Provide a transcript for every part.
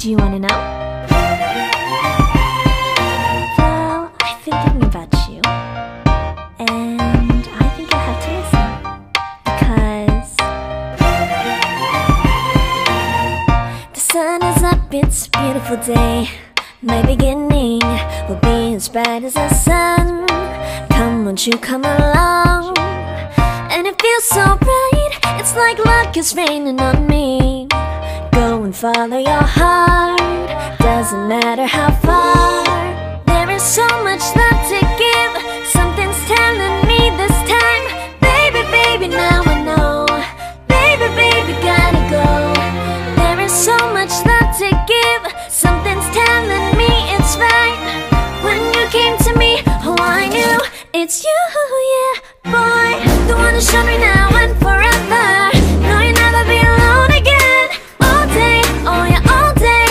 Do you wanna know? Well, I've been thinking about you, and I think you'll have to listen, because the sun is up, it's a beautiful day. My beginning will be as bright as the sun. Come, won't you come along? And it feels so bright, it's like luck is raining on me. Go and follow your heart, doesn't matter how far. There is so much love to give, something's telling me this time. Baby, baby, now I know. Baby, baby, gotta go. There is so much love to give, something's telling me it's right. When you came to me, oh I knew it's you, yeah, boy. The one who showed me now and forever. No, you'll never be alone again. All day, oh yeah, all day.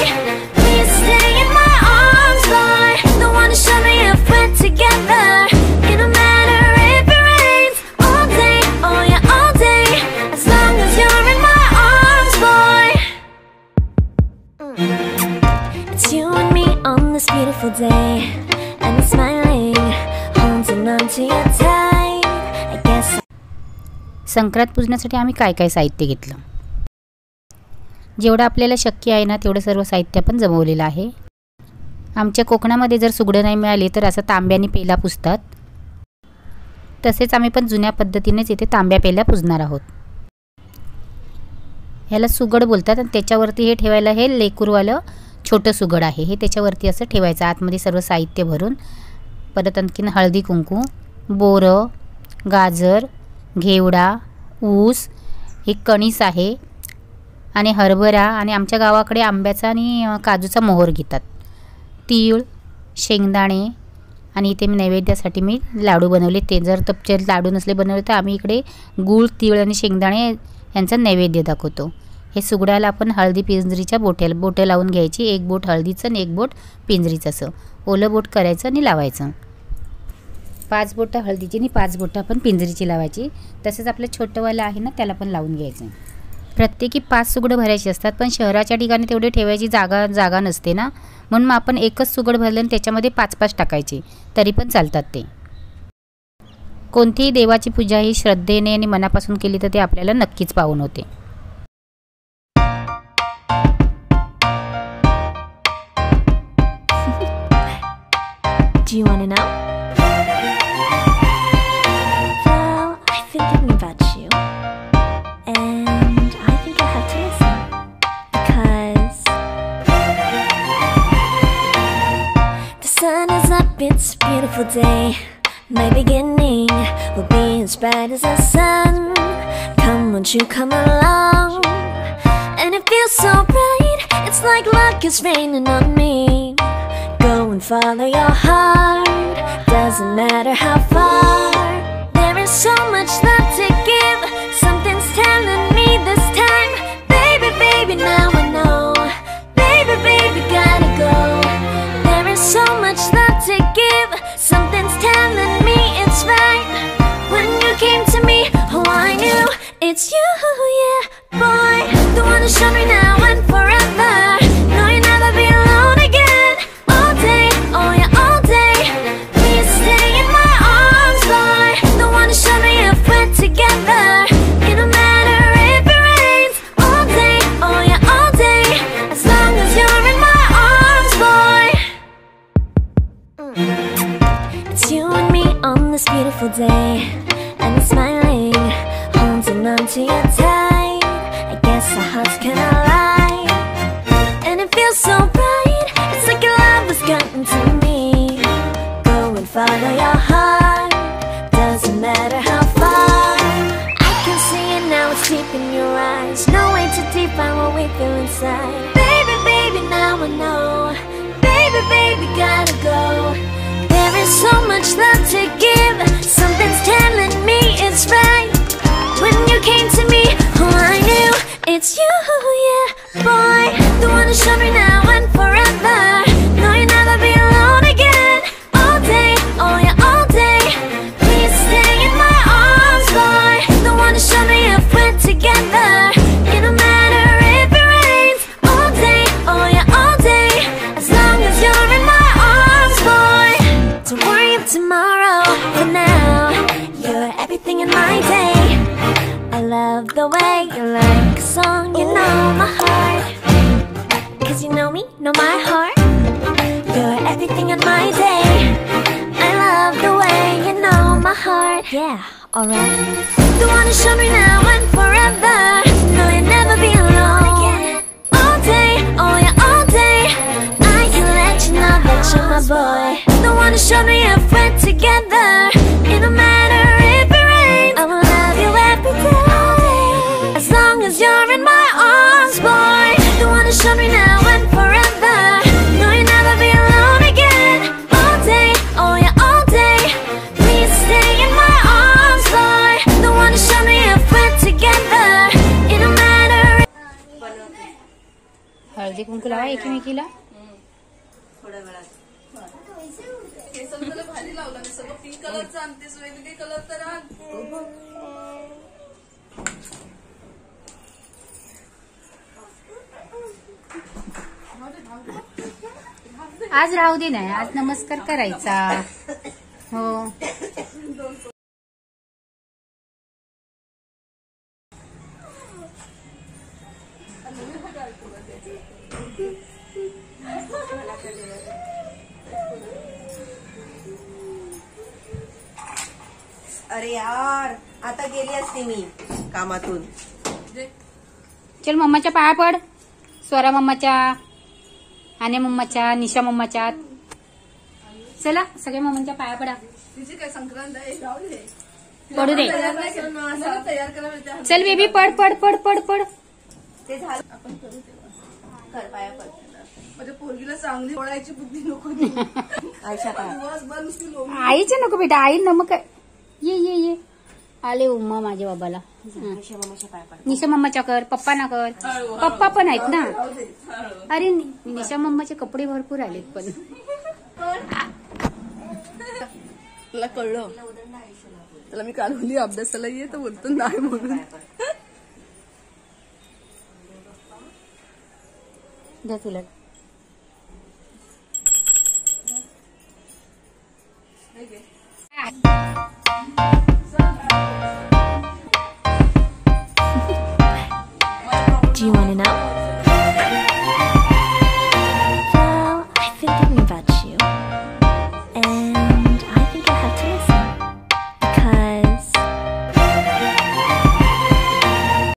Please stay in my arms, boy. The one who showed me if we're together. It don't matter if it rains. All day, oh yeah, all day. As long as you're in my arms, boy. It's you and me on this beautiful day, and I'm smiling, holding on to your tight. I guess. संक्रांत पूजण्यासाठी आम्ही काय काय साहित्य घेतलं, जेवढं आपल्याला शक्य आहे ना तेवढं सर्व साहित्य पण जमवलेलं आहे. आमच्या कोकणामध्ये जर सुगडं नाही मिळाली तर असं तांब्याने पेला पुजतात. तसेच आम्ही पण जुन्या पद्धतीनेच इथे तांब्या पेल्या पुजणार आहोत. ह्याला सुगड बोलतात आणि त्याच्यावरती हे ठेवायला हे लेकूरवालं छोटं सुगड आहे. हे त्याच्यावरती असं ठेवायचं आतमध्ये सर्व साहित्य भरून. परत आणखीन हळदी कुंकू, बोरं, गाजर, घेवडा, ऊस, एक कणीस आहे आणि हरभरा, आणि आमच्या गावाकडे आंब्याचा आणि काजूचा मोहर घेतात. तीळ, शेंगदाणे, आणि इथे मी नैवेद्यासाठी मी लाडू बनवले. ते जर तपचे लाडू नसले बनवले तर आम्ही इकडे गूळ, तीळ आणि शेंगदाणे यांचा नैवेद्य दाखवतो. हे सुगडाला आपण हळदी पिंजरीच्या बोटं लावून घ्यायची. एक बोट हळदीचं आणि एक बोट पिंजरीचं, असं ओलं बोट करायचं आणि लावायचं. 5 बोटं हळदीची आणि 5 बोटं आपण पिंजरीची लावायची. तसंच आपलं छोटंवालं आहे ना त्याला पण लावून घ्यायचं. प्रत्येकी 5 सुगडं भरायची असतात, पण शहराच्या ठिकाणी तेवढे ठेवायची जागा नसते ना, म्हणून मग आपण एकच सुगड भरलं आणि त्याच्यामध्ये 5-5 टाकायचे तरी पण चालतात. ते कोणतीही देवाची पूजा ही श्रद्धेने आणि मनापासून केली तर ते आपल्याला नक्कीच पावन होते. Do you wanna know? Well, I've been thinking about you, and I think you'll have to listen, because the sun is up, it's a beautiful day. My beginning will be as bright as the sun. Come, won't you come along? And it feels so bright, it's like luck is raining on me. Go and follow your heart, doesn't matter how far. There is so much love to give, something's telling me this time. Baby, baby, now I know. Baby, baby, gotta go. There is so much love to give, something's telling me it's right. When you came to me, oh I knew it's you, yeah, boy. The one who showed me now and forever. No, you'll never be alone again. All day, oh yeah, all day. Please stay in my arms, boy. The one who showed me if we're together. It don't matter if it rains. All day, oh yeah, all day. As long as you're in my arms, boy. It's you and me on this beautiful day, and I'm smiling, holding on to your tight. I guess our hearts cannot lie, and it feels so bright. It's like your love has gotten to me. Go and follow your heart, doesn't matter how far. I can see it now, it's deep in your eyes. No way to define what we feel inside. Baby, baby, now I know. Baby, baby, gotta go. There is so much love to give, something's telling me it's right. When you came to me, oh I knew it's you, yeah, boy. The one who showed me now and forever. No, you'll never be alone again. All day, oh yeah, all day. Please stay in my arms, boy. The one who showed me if we're together. It don't matter if it rains. All day, oh yeah, all everything in my day. I love the way you like a song, you know my heart. 'Cause you know me, know my heart. You're everything in my day. I love the way you know my heart. Yeah, alright. The one to show me now and forever. No, you'll never be alone again. All day, oh yeah, all day. I can let you know that you're my boy. The one to show me if we're together. It don't matter if it rains, I will love you every day. As long as you're in my arms, boy. The one to show me now and forever. No, you'll never be alone again. All day, oh yeah, all day. Please stay in my arms, boy. The one to show me if we're together. It don't matter. Haldi Kunku लावा एकमेकीला. थोड्या वेळात हे सगळं भारी लावलं मी सगळं pink कलरचं आणतेस वेगवेगळे colour तर आण. आज राहू दे नाही, आज नमस्कार करायचा. हो अरे यार आता गेली असते मी कामातून. चल मम्माच्या पाया पड. स्वरा मम्माच्या, आने मम्माच्या, निशा मम्माच्या. चला सगळ्या मम्मांच्या पाया पडा. तिची काय संक्रांत आहे जाऊ दे. पडू दे. तयार करा. चल baby per per per per per. ते झालं आपण करू तेव्हा. कर पाया पड. माझ्या पोरगीला चांगली ओळायची बुद्धी नको. आयशा दिवसभर नुसती लोक. आईचे नको बेटा, आई नमक. ये ये ये आले उम्मा माझ्या बाबाला. निशा मम्माच्या कर, पप्पा ना कर. पप्पा पण आहेत ना. अरे निशा मम्माचे कपडे भरपूर आलेत पण. तुला कळलं त्याला मी काल बोलली अभ्यासाला ये तर बोलतो नाही म्हणून. द्या तुला